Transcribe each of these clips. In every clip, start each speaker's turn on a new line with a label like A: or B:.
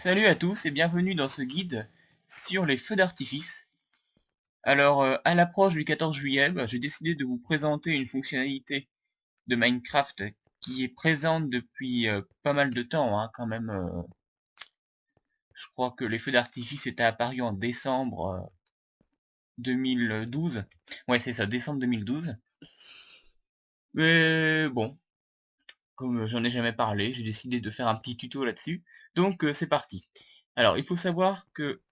A: Salut à tous et bienvenue dans ce guide sur les feux d'artifice. Alors, à l'approche du 14 juillet, j'ai décidé de vous présenter une fonctionnalité de Minecraft qui est présente depuis pas mal de temps, hein, quand même. Je crois que les feux d'artifice étaient apparus en décembre 2012. Ouais, c'est ça, décembre 2012. Mais bon, comme j'en ai jamais parlé, j'ai décidé de faire un petit tuto là-dessus. Donc, c'est parti. Alors, il faut savoir que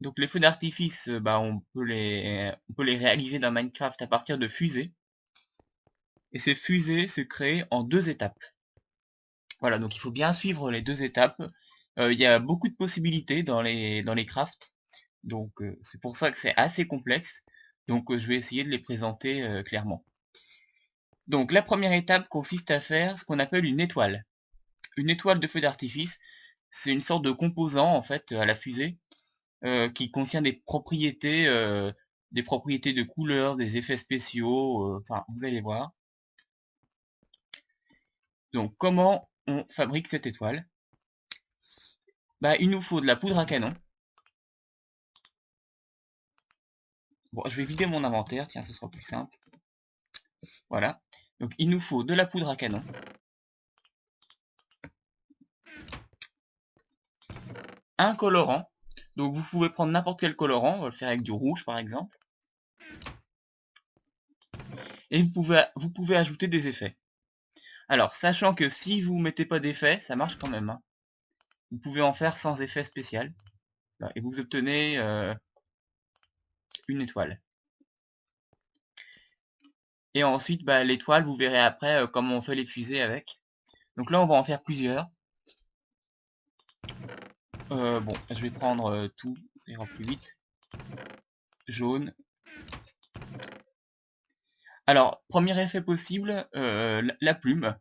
A: donc les feux d'artifice, on peut les réaliser dans Minecraft à partir de fusées. Et ces fusées se créent en 2 étapes. Voilà, donc il faut bien suivre les 2 étapes. Il y a beaucoup de possibilités dans les crafts, donc c'est pour ça que c'est assez complexe. Donc je vais essayer de les présenter clairement. Donc la première étape consiste à faire ce qu'on appelle une étoile. Une étoile de feu d'artifice, c'est une sorte de composant en fait à la fusée, qui contient des propriétés de couleurs, des effets spéciaux, enfin vous allez voir. Donc comment on fabrique cette étoile? Il nous faut de la poudre à canon. Bon, je vais vider mon inventaire, tiens, ce sera plus simple. Voilà. Donc il nous faut de la poudre à canon, un colorant. Donc vous pouvez prendre n'importe quel colorant, on va le faire avec du rouge par exemple. Et vous pouvez ajouter des effets. Alors, sachant que si vous mettez pas d'effet, ça marche quand même, hein. Vous pouvez en faire sans effet spécial. Et vous obtenez une étoile. Et ensuite, l'étoile, vous verrez après comment on fait les fusées avec. Donc là, on va en faire plusieurs. Bon, je vais prendre tout, ça ira plus vite. Jaune. Alors, premier effet possible, la plume.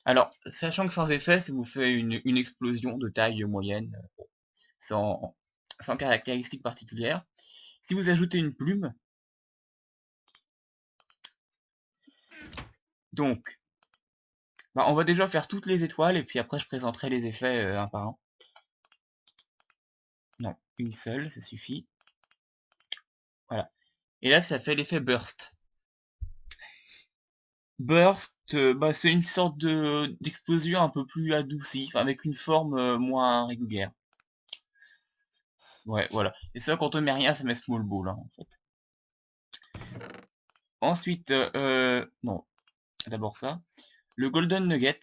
A: Alors, sachant que sans effet, ça vous fait une explosion de taille moyenne, sans, sans caractéristiques particulières. Si vous ajoutez une plume, donc, on va déjà faire toutes les étoiles, et puis après je présenterai les effets un par un. Non, une seule, ça suffit. Voilà. Et là, ça fait l'effet burst. Burst, c'est une sorte d'explosion un peu plus adoucie, enfin, avec une forme moins régulière. Ouais, voilà. Et ça, quand on met rien, ça met small ball, hein, en fait. Ensuite, non, d'abord ça. Le golden nugget,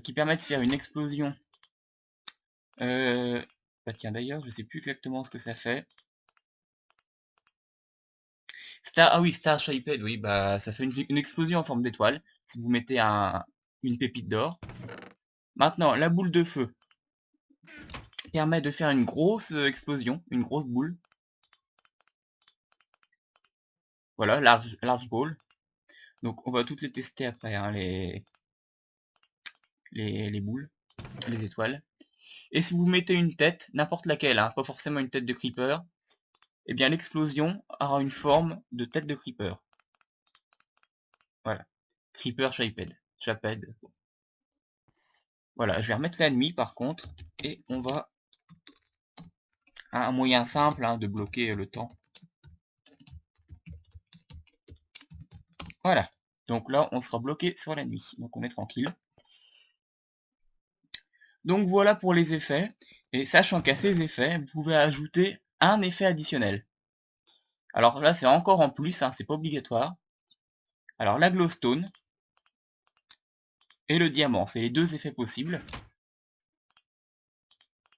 A: qui permet de faire une explosion. Euh, tiens, d'ailleurs, je sais plus exactement ce que ça fait. Ah oui, Star Shaped, oui, ça fait une explosion en forme d'étoile, si vous mettez une pépite d'or. Maintenant, la boule de feu permet de faire une grosse explosion, une grosse boule. Voilà, large ball. Donc on va toutes les tester après, hein, les boules, les étoiles. Et si vous mettez une tête, n'importe laquelle, hein, pas forcément une tête de creeper, eh bien l'explosion aura une forme de tête de creeper. Voilà. Creeper Shaped. Voilà, je vais remettre l'ennemi par contre, et on va un moyen simple, hein, de bloquer le temps. Voilà. Donc là, on sera bloqué sur l'ennemi. Donc on est tranquille. Donc voilà pour les effets. Et sachant qu'à ces effets, vous pouvez ajouter un effet additionnel. Alors là, c'est encore en plus, hein, c'est pas obligatoire. Alors la glowstone et le diamant, c'est les deux effets possibles.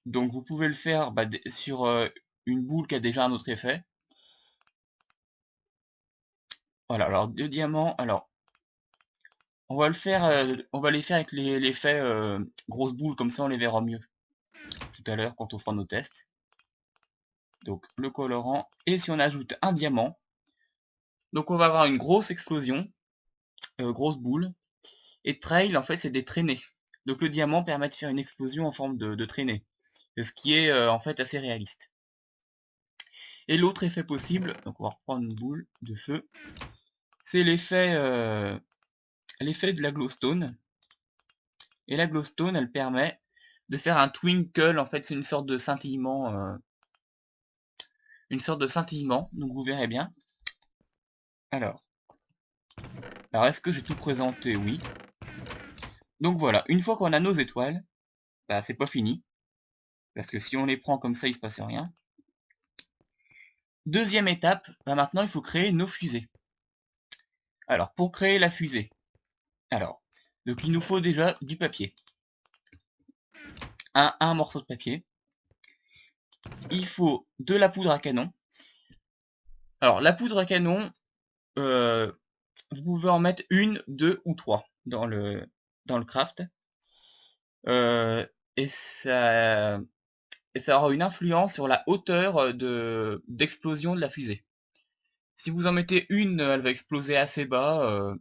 A: Donc vous pouvez le faire sur une boule qui a déjà un autre effet. Voilà, alors deux diamants, alors on va les faire avec l'effet grosse boule, comme ça on les verra mieux tout à l'heure quand on fera nos tests. Donc le colorant, et si on ajoute un diamant, donc on va avoir une grosse explosion, grosse boule, et trail en fait c'est des traînées. Donc le diamant permet de faire une explosion en forme de traînée, ce qui est en fait assez réaliste. Et l'autre effet possible, donc on va reprendre une boule de feu, c'est l'effet de la glowstone. Et la glowstone, elle permet de faire un twinkle. En fait, c'est une sorte de scintillement, donc vous verrez bien. Alors, est-ce que j'ai tout présenté? Oui. Donc voilà, une fois qu'on a nos étoiles, bah, c'est pas fini, parce que si on les prend comme ça, il se passe rien. Deuxième étape, bah maintenant il faut créer nos fusées. Alors, pour créer la fusée, donc il nous faut déjà du papier. Un morceau de papier. Il faut de la poudre à canon. Alors, la poudre à canon, vous pouvez en mettre une, deux ou trois dans le craft. Euh, et ça, aura une influence sur la hauteur d'explosion de la fusée. Si vous en mettez une, elle va exploser assez bas,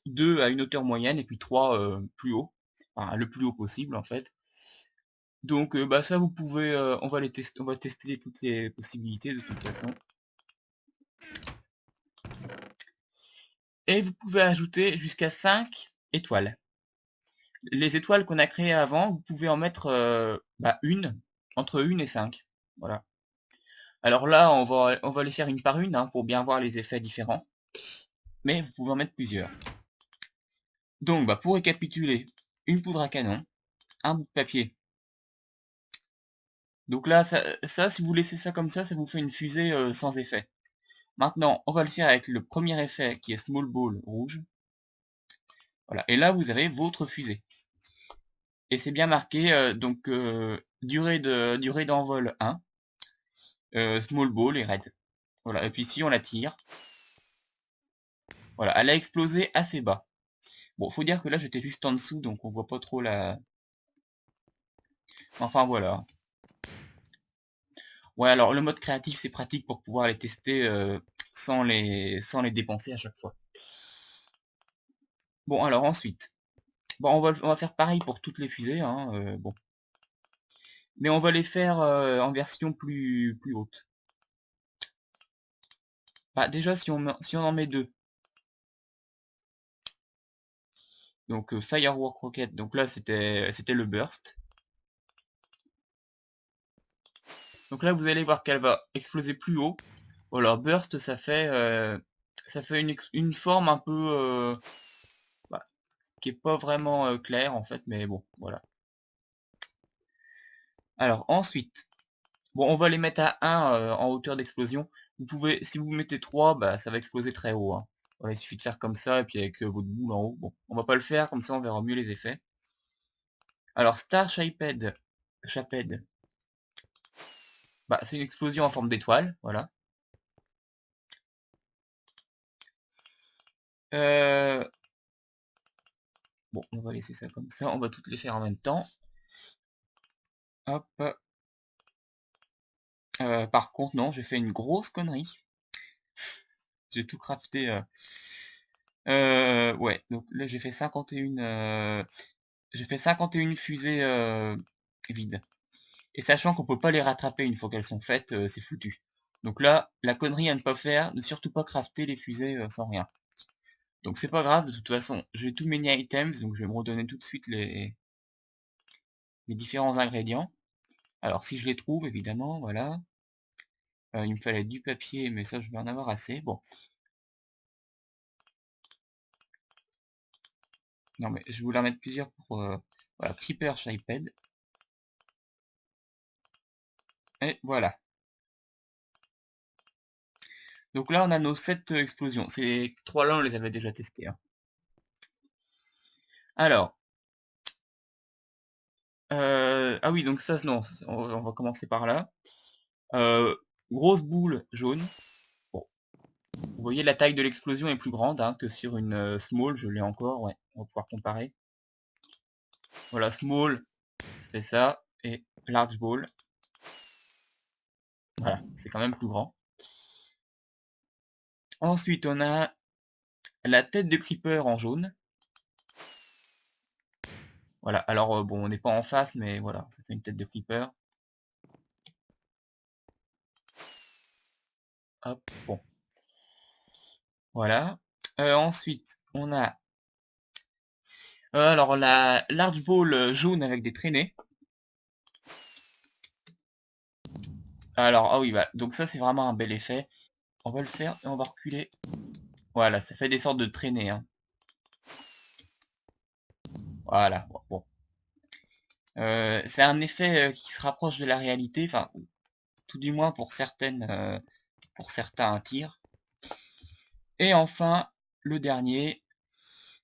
A: deux à une hauteur moyenne, et puis trois plus haut. Enfin, le plus haut possible en fait. Donc bah ça vous pouvez, on va tester toutes les possibilités de toute façon. Et vous pouvez ajouter jusqu'à 5 étoiles. Les étoiles qu'on a créées avant, vous pouvez en mettre entre 1 et 5. Voilà. Alors là, on va les faire une par une, hein, pour bien voir les effets différents. Mais vous pouvez en mettre plusieurs. Donc bah, pour récapituler, une poudre à canon, un bout de papier. Donc là, ça si vous laissez ça comme ça vous fait une fusée sans effet. Maintenant, on va le faire avec le premier effet qui est Small Ball rouge. Voilà, et là vous avez votre fusée. Et c'est bien marqué, donc durée d'envol 1, Small Ball et Red. Voilà, et puis si on la tire, voilà, elle a explosé assez bas. Bon, faut dire que là j'étais juste en dessous, donc on voit pas trop la... Enfin voilà. Ouais, alors le mode créatif c'est pratique pour pouvoir les tester sans les dépenser à chaque fois. Bon, alors ensuite, bon, on va faire pareil pour toutes les fusées, hein, bon. Mais on va les faire en version plus haute. Bah, déjà, si on en met deux. Donc Firework Rocket, donc là c'était le burst. Donc là vous allez voir qu'elle va exploser plus haut. Voilà, burst ça fait une forme un peu bah, qui est pas vraiment claire en fait, mais bon, voilà. Alors ensuite, bon, on va les mettre à 1 en hauteur d'explosion. Vous pouvez, si vous mettez 3, bah ça va exploser très haut, hein. Voilà, il suffit de faire comme ça et puis avec votre boule en haut. Bon, on va pas le faire, comme ça on verra mieux les effets. Alors Star Shaped, bah c'est une explosion en forme d'étoile, voilà. Bon, on va laisser ça comme ça, on va toutes les faire en même temps. Hop. Par contre, non, j'ai fait une grosse connerie. J'ai tout crafté. Ouais, donc là j'ai fait 51 fusées vides. Et sachant qu'on peut pas les rattraper une fois qu'elles sont faites, c'est foutu. Donc là, la connerie à ne pas faire, ne surtout pas crafter les fusées sans rien. Donc c'est pas grave, de toute façon, j'ai tous mes items, donc je vais me redonner tout de suite les différents ingrédients. Alors si je les trouve, évidemment, voilà. Il me fallait du papier, mais ça je vais en avoir assez. Bon. Non mais je voulais en mettre plusieurs pour... voilà, Creeper Shaped. Et voilà. Donc là on a nos 7 explosions. Ces 3 là on les avait déjà testés, hein. Alors. Ah oui, donc ça, non, on va commencer par là. Grosse boule jaune. Bon. Vous voyez, la taille de l'explosion est plus grande, hein, que sur une small, je l'ai encore, ouais, on va pouvoir comparer. Voilà, small, ça fait ça, et large ball. Voilà, c'est quand même plus grand. Ensuite, on a la tête de creeper en jaune. Voilà, alors bon, on n'est pas en face, mais voilà, ça fait une tête de creeper. Hop, bon. Voilà. Ensuite, on a alors la large ball jaune avec des traînées. Alors, ah oui, bah, donc ça c'est vraiment un bel effet. On va le faire et on va reculer. Voilà, ça fait des sortes de traînées, hein. Voilà, bon. C'est un effet qui se rapproche de la réalité, enfin, tout du moins pour certains tirs. Et enfin, le dernier,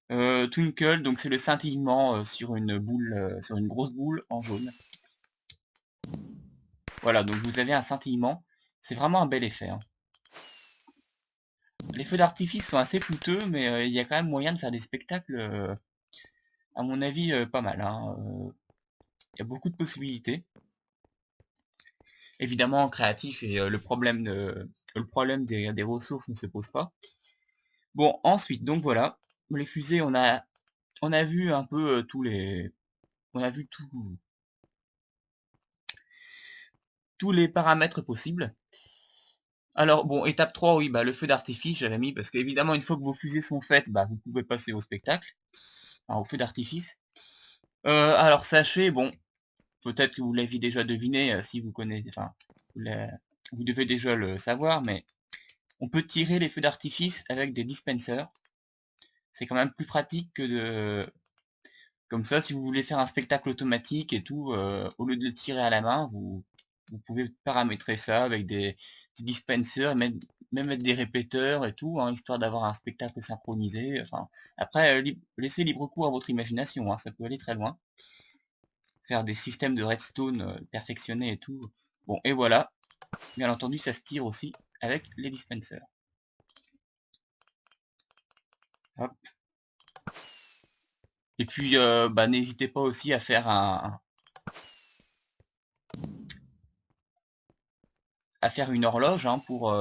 A: Twinkle, donc c'est le scintillement sur une boule, sur une grosse boule en jaune. Voilà, donc vous avez un scintillement. C'est vraiment un bel effet, hein. Les feux d'artifice sont assez coûteux, mais il y a quand même moyen de faire des spectacles, à mon avis, pas mal, hein. Il y a beaucoup de possibilités. Évidemment, en créatif et le problème des ressources ne se pose pas. Bon, ensuite, donc voilà, les fusées, on a vu un peu on a vu tous les paramètres possibles. Alors bon, étape 3, oui, bah le feu d'artifice, j'avais mis parce qu'évidemment, une fois que vos fusées sont faites, bah vous pouvez passer au spectacle, enfin, au feu d'artifice. Alors sachez, bon, peut-être que vous l'aviez déjà deviné, si vous connaissez, enfin, vous devez déjà le savoir, mais on peut tirer les feux d'artifice avec des dispensers. C'est quand même plus pratique que de... Comme ça, si vous voulez faire un spectacle automatique et tout, au lieu de le tirer à la main, vous pouvez paramétrer ça avec des dispensers, même mettre des répéteurs et tout, hein, histoire d'avoir un spectacle synchronisé. Enfin, après, laissez libre cours à votre imagination, hein, ça peut aller très loin. Faire des systèmes de redstone perfectionnés et tout. Bon, et voilà. Bien entendu, ça se tire aussi avec les dispensers. Hop. Et puis, bah, n'hésitez pas aussi à faire à faire une horloge, hein, pour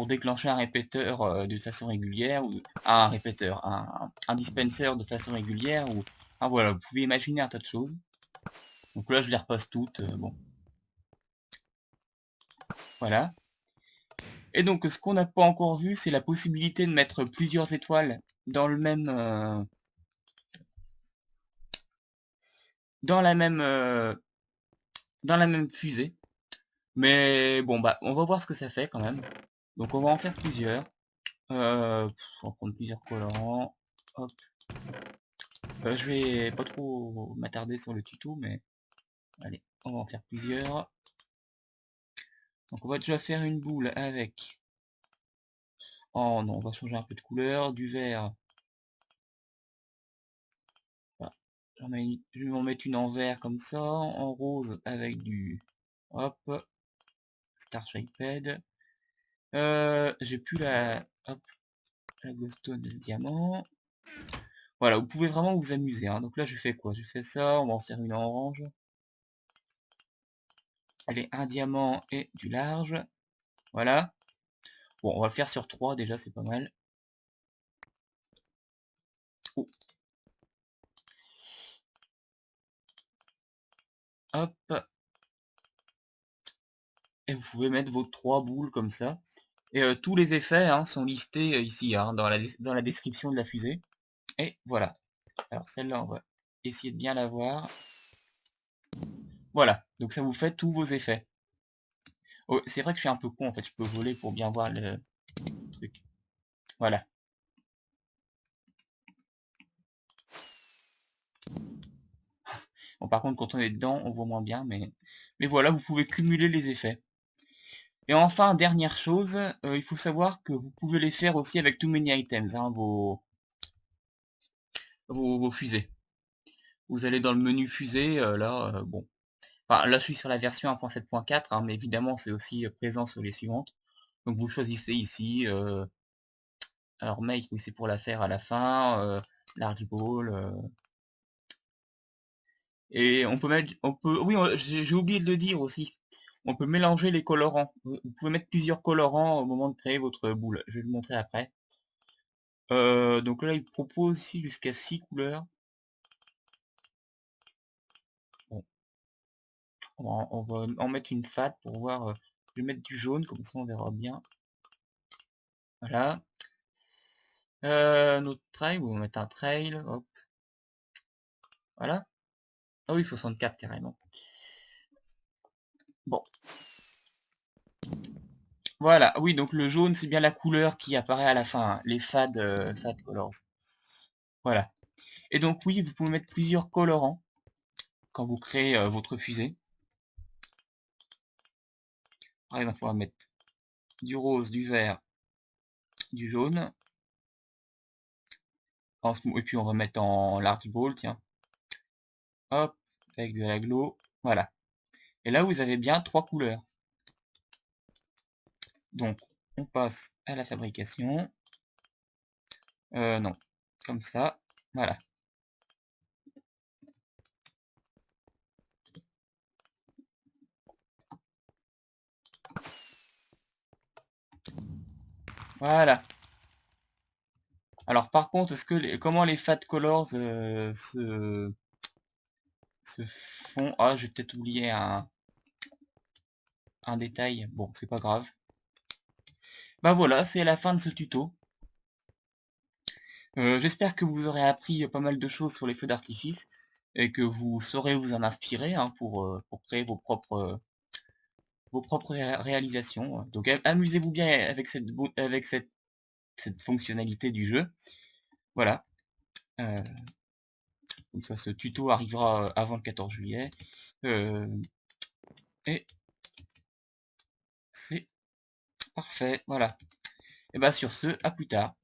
A: déclencher un répéteur de façon régulière, ou un répéteur, un dispenser de façon régulière, ou ah voilà, vous pouvez imaginer un tas de choses. Donc là, je les repasse toutes, bon, voilà. Et donc, ce qu'on n'a pas encore vu, c'est la possibilité de mettre plusieurs étoiles dans le même, dans la même, dans la même fusée. Mais bon, bah, on va voir ce que ça fait quand même. Donc, on va en faire plusieurs. On va prendre plusieurs colorants. Hop. Je vais pas trop m'attarder sur le tuto, mais allez, on va en faire plusieurs. Donc, on va déjà faire une boule avec... Oh non, on va changer un peu de couleur. Du vert. Voilà. Je vais en mettre une en vert comme ça. En rose avec du... Hop. Star Shaped. J'ai plus hop, la glowstone et le diamant. Voilà, vous pouvez vraiment vous amuser, hein. Donc là, je fais quoi? Je fais ça, on va en faire une en orange. Allez, un diamant et du large. Voilà. Bon, on va le faire sur 3 déjà, c'est pas mal. Oh. Hop. Et vous pouvez mettre vos 3 boules comme ça. Et tous les effets, hein, sont listés ici, hein, dans la description de la fusée. Et voilà. Alors celle-là, on va essayer de bien la voir. Voilà. Donc ça vous fait tous vos effets. Oh, c'est vrai que je suis un peu con, en fait. Je peux voler pour bien voir le truc. Voilà. Bon, par contre, quand on est dedans, on voit moins bien, mais voilà, vous pouvez cumuler les effets. Et enfin, dernière chose, il faut savoir que vous pouvez les faire aussi avec Too Many Items, hein, vos fusées. Vous allez dans le menu fusée, là, bon. Enfin, là, je suis sur la version 1.7.4, hein, mais évidemment, c'est aussi présent sur les suivantes. Donc, vous choisissez ici, alors Make, oui, c'est pour la faire à la fin, Large Ball, et oui, j'ai oublié de le dire aussi. On peut mélanger les colorants. Vous pouvez mettre plusieurs colorants au moment de créer votre boule. Je vais le montrer après. Donc là, il propose ici jusqu'à 6 couleurs. Bon, on va en mettre une fade pour voir. Je vais mettre du jaune, comme ça on verra bien. Voilà. Notre trail, on va mettre un trail. Hop. Voilà. Ah oui, 64 carrément. Bon, voilà. Oui, donc le jaune, c'est bien la couleur qui apparaît à la fin, hein, les fade colors. Voilà. Et donc oui, vous pouvez mettre plusieurs colorants quand vous créez votre fusée. Par exemple, on va mettre du rose, du vert, du jaune. Et puis on va mettre en large ball, tiens. Hop, avec de la glow. Voilà. Et là, vous avez bien 3 couleurs. Donc, on passe à la fabrication. Non, comme ça. Voilà. Voilà. Alors par contre, comment les fat colors se font? Ah, j'ai peut-être oublié un détail. Bon, c'est pas grave. Bah voilà, c'est la fin de ce tuto. J'espère que vous aurez appris pas mal de choses sur les feux d'artifice et que vous saurez vous en inspirer, hein, pour créer vos propres réalisations. Donc amusez-vous bien avec cette fonctionnalité du jeu. Voilà. Euh, Comme ça, ce tuto arrivera avant le 14 juillet. Euh, et c'est parfait. Voilà. Et bah sur ce, à plus tard.